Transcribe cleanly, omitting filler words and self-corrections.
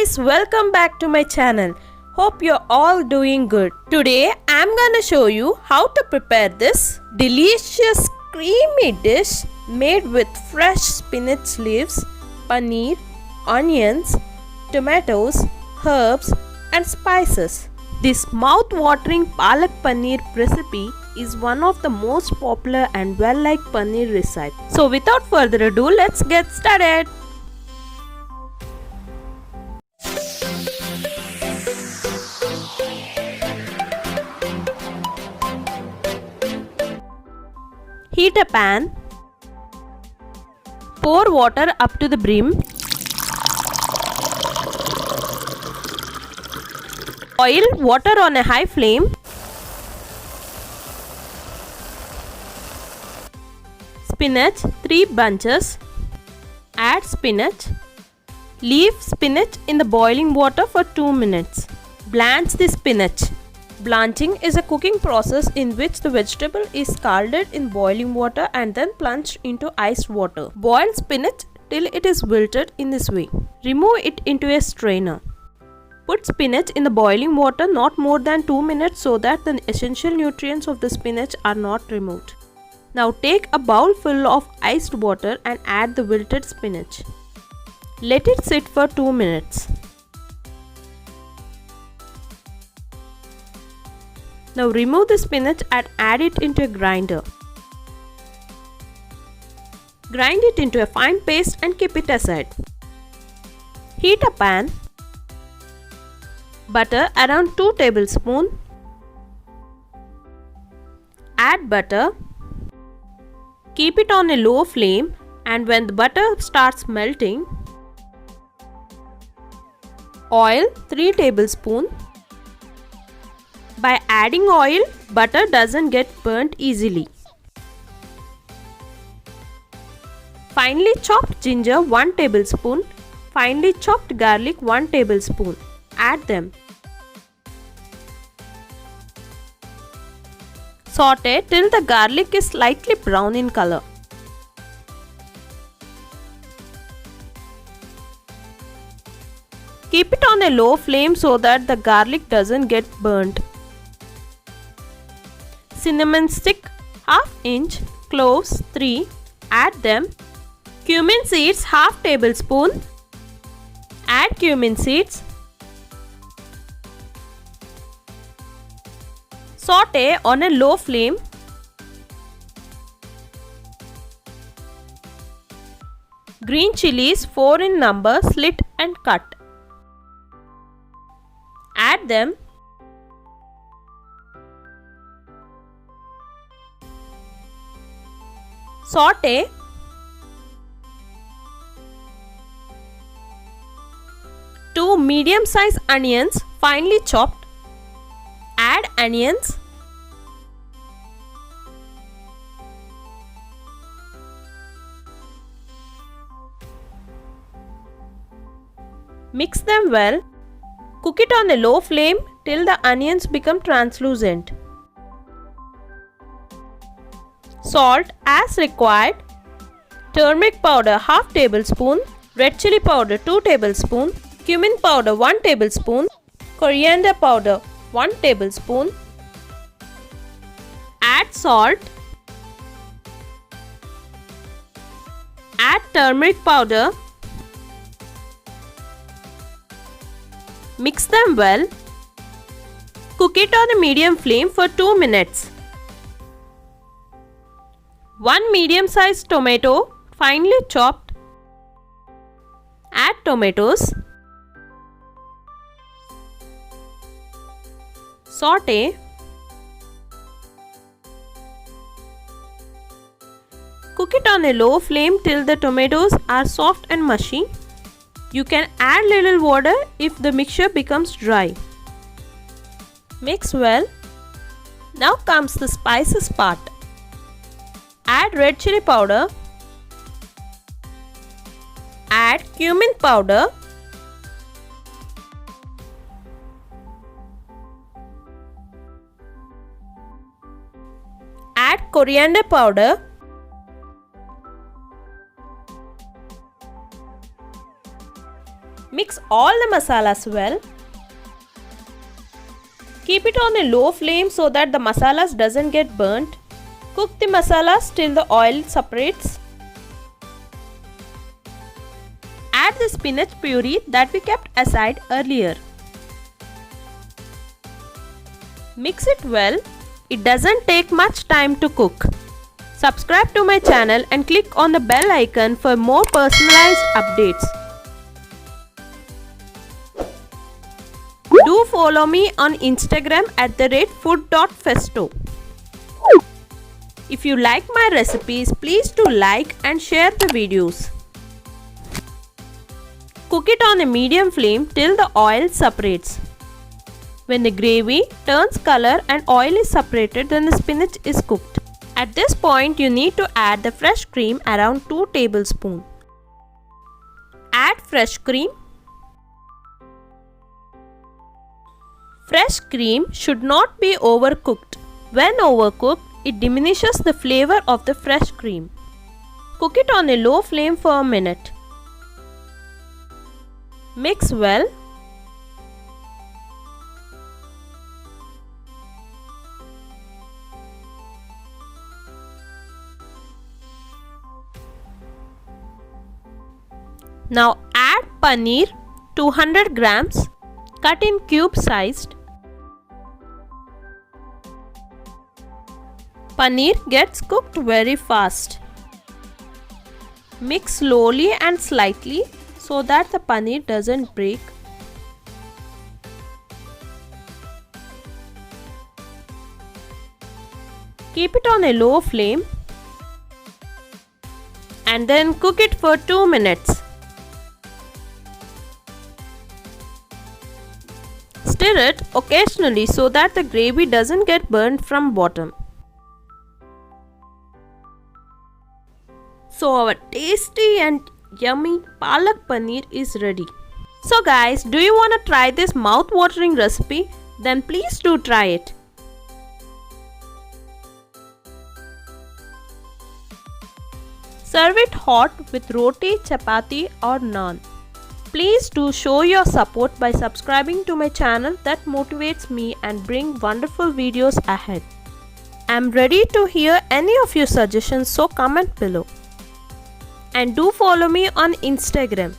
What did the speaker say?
guys, welcome back to my channel. Hope you're all doing good. Today I'm gonna show you how to prepare this delicious creamy dish made with fresh spinach leaves, paneer, onions, tomatoes, herbs and spices. This mouth-watering palak paneer recipe is one of the most popular and well-liked paneer recipes. So without further ado, let's get started. Heat a pan. Pour water up to the brim. Boil water on a high flame. Spinach 3 bunches. Add spinach. Leave spinach in the boiling water for 2 minutes. Blanch the spinach. Blanching is a cooking process in which the vegetable is scalded in boiling water and then plunged into iced water. Boil spinach till it is wilted in this way. Remove it into a strainer. Put spinach in the boiling water not more than 2 minutes so that the essential nutrients of the spinach are not removed. Now take a bowl full of iced water and add the wilted spinach. Let it sit for 2 minutes. Now remove the spinach and add it into a grinder. Grind it into a fine paste and keep it aside. Heat a pan. Butter around 2 tablespoons. Add butter. Keep it on a low flame, and when the butter starts melting, oil 3 tablespoons. By adding oil, butter doesn't get burnt easily. Finely chopped ginger 1 tablespoon. Finely chopped garlic 1 tablespoon. Add them. Saute till the garlic is slightly brown in color. Keep it on a low flame so that the garlic doesn't get burnt. Cinnamon stick ½ inch, cloves 3, add them. Cumin seeds ½ tablespoon. Add cumin seeds. Saute on a low flame. Green chilies 4 in number, slit and cut. Add them. Saute. Two medium-sized onions finely chopped. Add onions. Mix them well. Cook it on a low flame till the onions become translucent. Salt as required. Turmeric powder ½ tablespoon. Red chili powder 2 tablespoons. Cumin powder 1 tablespoon. Coriander powder 1 tablespoon. Add salt. Add turmeric powder. Mix them well. Cook it on a medium flame for 2 minutes. 1 medium-sized tomato finely chopped. Add tomatoes. Saute. Cook it on a low flame till the tomatoes are soft and mushy. You can add little water if the mixture becomes dry. Mix well. Now comes the spices part. Add red chili powder. Add cumin powder. Add coriander powder. Mix all the masalas well. Keep it on a low flame so that the masalas doesn't get burnt. Cook the masalas till the oil separates. Add the spinach puree that we kept aside earlier. Mix it well. It doesn't take much time to cook. Subscribe to my channel and click on the bell icon for more personalized updates. Do follow me on Instagram at @food.festo. If you like my recipes, please do like and share the videos. Cook it on a medium flame till the oil separates. When the gravy turns color and oil is separated, then the spinach is cooked. At this point, you need to add the fresh cream around 2 tablespoons. Add fresh cream. Fresh cream should not be overcooked. When overcooked, it diminishes the flavor of the fresh cream. Cook it on a low flame for a minute. Mix well. Now add paneer 200 grams cut in cube sized. Paneer gets cooked very fast. Mix slowly and slightly so that the paneer doesn't break. Keep it on a low flame and then cook it for 2 minutes. Stir it occasionally so that the gravy doesn't get burnt from bottom. So our tasty and yummy palak paneer is ready. So guys, do you want to try this mouth-watering recipe? Then please do try it. Serve it hot with roti, chapati or naan. Please do show your support by subscribing to my channel. That motivates me and bring wonderful videos ahead. I'm ready to hear any of your suggestions, so comment below. And do follow me on Instagram.